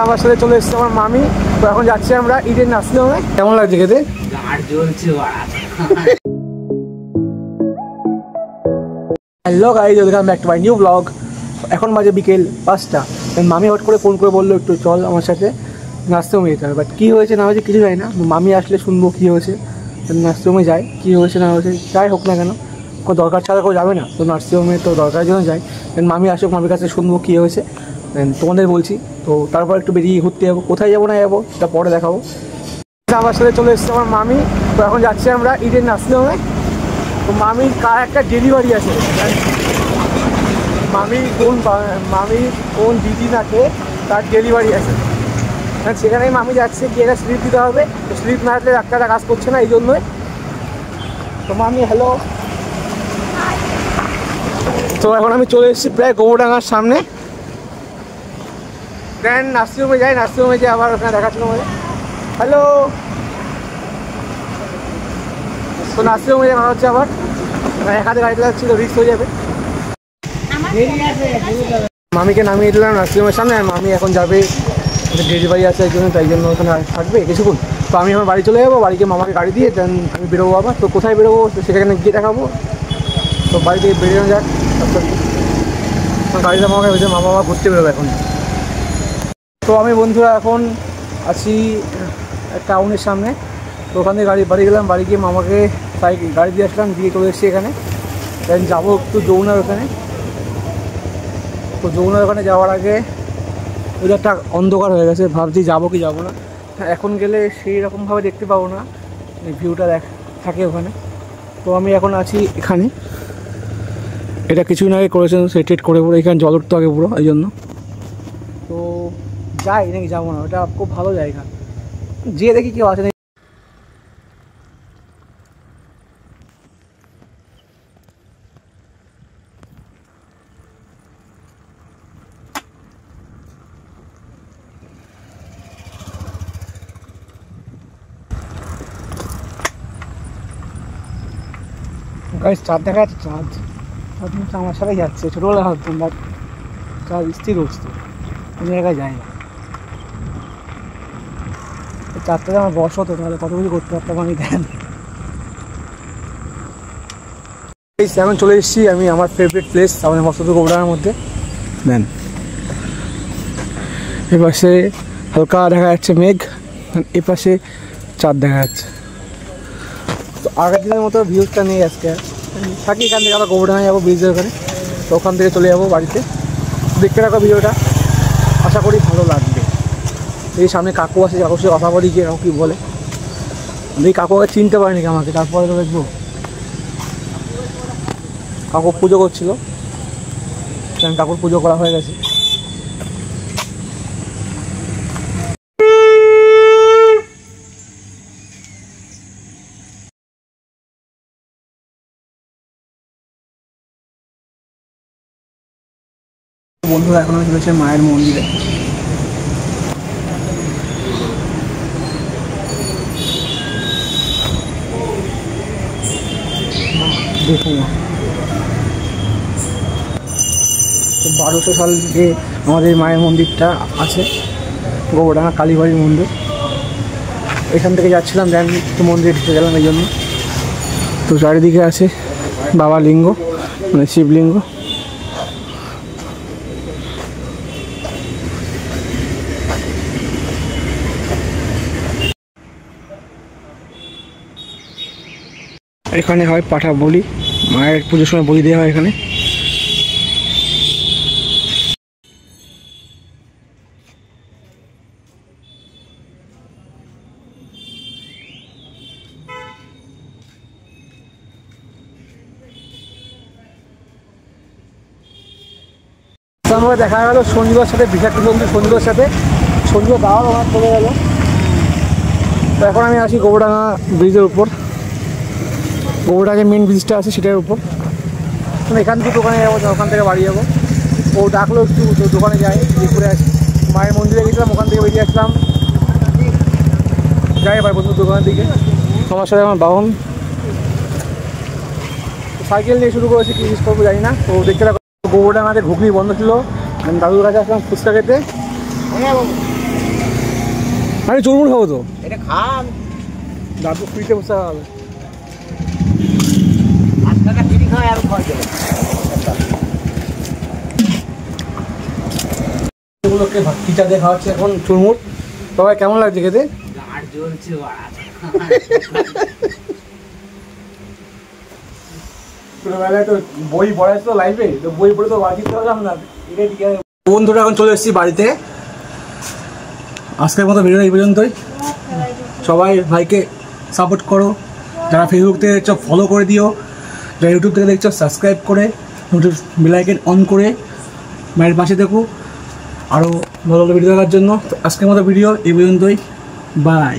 আমার সাথে চলে এসেছে আমার মামি। তো এখন যাচ্ছি আমরা ইডেন নার্সিংহোমে। কেমন লাগছে খেতে? Hello guys, welcome back to my new blog. এখন বাজে বিকেল 5টা। মামি হট করে ফোন করে বললো একটু চল আমার সাথে নার্সিংহোমে যেতে হবে। বাট কী হয়েছে না হয়েছে কিছু জানি না। মামি আসলে শুনবো কী হয়েছে। নার্সিংহোমে যাই, কী হয়েছে না হয়েছে যাই হোক না কেন, কোনো দরকার ছাড়া কেউ যাবে না। তো নার্সিংহোমে তো দরকারের জন্য যাই। দেন মামি আসুক, মামির কাছে শুনবো কী হয়েছে, দেন তোমাদের বলছি। তো তারপর একটু বেরিয়ে ঘুরতে যাবো, কোথায় যাবো না যাবো সেটা পরে দেখাবো। আমার সাথে চলে এসেছে আমার মামি। তো এখন যাচ্ছি আমরা ইডেন নার্সিংহোমে। তো মামির কার একটা ডেলিভারি আছে। মামি কোন দিদি নাকে তার ডেলিভারি আছে, সেখানেই মামি যাচ্ছে। গিয়ে একটা স্লিপ দিতে হবে। তো স্লিপ না আসলে ডাক্তাররা কাজ করছে না, এই জন্যই। তো মামি হ্যালো। তো এখন আমি চলে এসেছি প্রায় গৌড়াঙ্গার সামনে। দেন নার্সিংহোমে যাই, নার্সিংহোমে যাই আবার ওখানে দেখাচ্ছিল আমাদের। হ্যালো। তো নার্সিংহোমে যাওয়া হচ্ছে আবার, এক হাতে গাড়ি চালাচ্ছি তো রিস্ক হয়ে যাবে। মামিকে নামিয়ে দিলাম নার্সিংহোমের সামনে। আর মামি এখন যাবে, ডেলিভারি আছে এই জন্য, তাই জন্য ওখানে থাকবে কিছুক্ষণ। তো আমি আমার বাড়ি চলে যাবো, বাড়িকে মামাকে গাড়ি দিয়ে দেন আমি বেরোবো আবার। তো কোথায় বেরোবো সেখানে গিয়ে দেখাবো। তো বাড়ি থেকে বেরোনো যাক। গাড়িটা মামাকে ভেবে মামা ঘুরতে বেরোবো এখন। তো আমি বন্ধুরা এখন আছি টাউনের সামনে। তো ওখান থেকে বাড়ি গেলাম, বাড়ি গিয়ে মামাকে গাড়ি দিয়ে আসলাম, দিয়ে চলে এসেছি এখানে। দেন যাবো একটু যমুনার ওখানে। তো যমুনার ওখানে যাওয়ার আগে ওইটা অন্ধকার হয়ে গেছে, ভাবছি যাবো কি যাবো না। এখন গেলে সেই রকমভাবে দেখতে পাবো না, ভিউটা থাকে ওখানে। তো আমি এখন আছি এখানে। এটা কিছুদিন আগে করেছেন সেটেট করে পুরো, এখানে জল উঠতো আগে পুরো, এই জন্য। তো যাই নাকি যাবো না, ওটা খুব ভালো জায়গা, যেয়ে দেখি কেউ আছে নাকি। গাইস চাঁদ দেখা যাচ্ছে, চাঁদ আমার সাথে যাচ্ছে। ছোটোবেলা ভাবতাম, বাট চাঁদ স্থির বস্তু, কোনো জায়গায় যায় না। চাঁদটা আমার বস হতো তাহলে কত কিছু করতে পারতাম আমি। দেন এখন চলে এসেছি আমি আমার ফেভারিট প্লেস, আমাদের মৎস্য গৌড়ার মধ্যে। দেন এপাশে হালকা দেখা যাচ্ছে মেঘ, এপাশে চাঁদ দেখা যাচ্ছে। তো আগের দিনের মতো ভিউজটা নেই আজকে। থাকি এখান থেকে আবার গৌড়াঙ্গা যাবো ব্রিজের ওখানে। তো ওখান থেকে চলে যাবো বাড়িতে। দেখতে রাখো ভিডিওটা, আশা করি ভালো লাগবে। এই সামনে কাকু আছে, কাকুর সাথে কথা বলি, গিয়ে কাকু কী বলে। এই কাকু আগে চিনতে পারেনি আমাকে, তারপরে তো দেখবো। কাকু পুজো করছিল, কাকুর পুজো করা হয়ে গেছে। বন্ধুরা এখন আমি চলেছে মায়ের মন্দিরে। দেখুন 1200 সাল থেকে আমাদের মায়ের মন্দিরটা আছে, গৌড়াঙ্গা কালীবাড়ির মন্দির। এখান থেকে যাচ্ছিলাম, দেন একটু মন্দিরে ঢুকে গেলাম এই জন্য। তো চারিদিকে আছে বাবা লিঙ্গ, মানে শিবলিঙ্গ। এখানে হয় পাঠা বলি, মায়ের পুজোর সময় বলি দেওয়া হয় এখানে। আমরা দেখা গেল সঞ্জীবার সাথে, বিষাক্ত সঞ্জীবার সাথে। সঞ্জীব দাওয়ার আমার চলে গেল। তো এখন আমি আসি গৌড়াঙ্গা ব্রিজের উপর। গৌড়াঙ্গা মেন ব্রিজটা আছে সেটার উপর। এখান থেকে দোকানে যাবো, ওখান থেকে বাড়ি যাবো। ও ডাকলো একটু, দোকানে যাই, ঘুরে আসি। মায়ের মন্দিরে গেছিলাম, ওখান থেকে বেরিয়ে আসলাম, যাই এবার বন্ধুর দোকানের দিকে। আমার সাথে আমার বাহন সাইকেল নিয়ে শুরু করেছি, কি জিনিস করবো জানি না। তো দেখতে গৌড়াঙ্গাতে ঘুগনি বন্ধ ছিল, দাদুর কাছে আসলাম ফুচকা খেতে। আমি চুরমুর খাবো তো। এটা খান, দাদু ফ্রিতে বসে হবে। 8 টাকা ফ্রি খায় আর খাওয়া যাবে। এগুলোকে টিচা দিয়ে খাওয়াচ্ছে এখন চুরমুর। সবাই কেমন লাগছে খেতে? গাড় জ্বলছে ছোটবেলায় তো বই পড়াইছ তো লাইফে, তো বই পড়ে তো বাজি পারলাম না। বন্ধুরা এখন চলে এসেছি বাড়িতে। আজকের মতো ভিডিও এই পর্যন্তই। সবাই ভাইকে সাপোর্ট করো, যারা ফেসবুক থেকে দেখছো ফলো করে দিও, যারা ইউটিউব থেকে দেখছো সাবস্ক্রাইব করে নোটিফ বেল আইকন অন করে মায়ের পাশে দেখো আরও ভালো ভালো ভিডিও দেখার জন্য। আজকের মতো ভিডিও এই পর্যন্তই, বাই।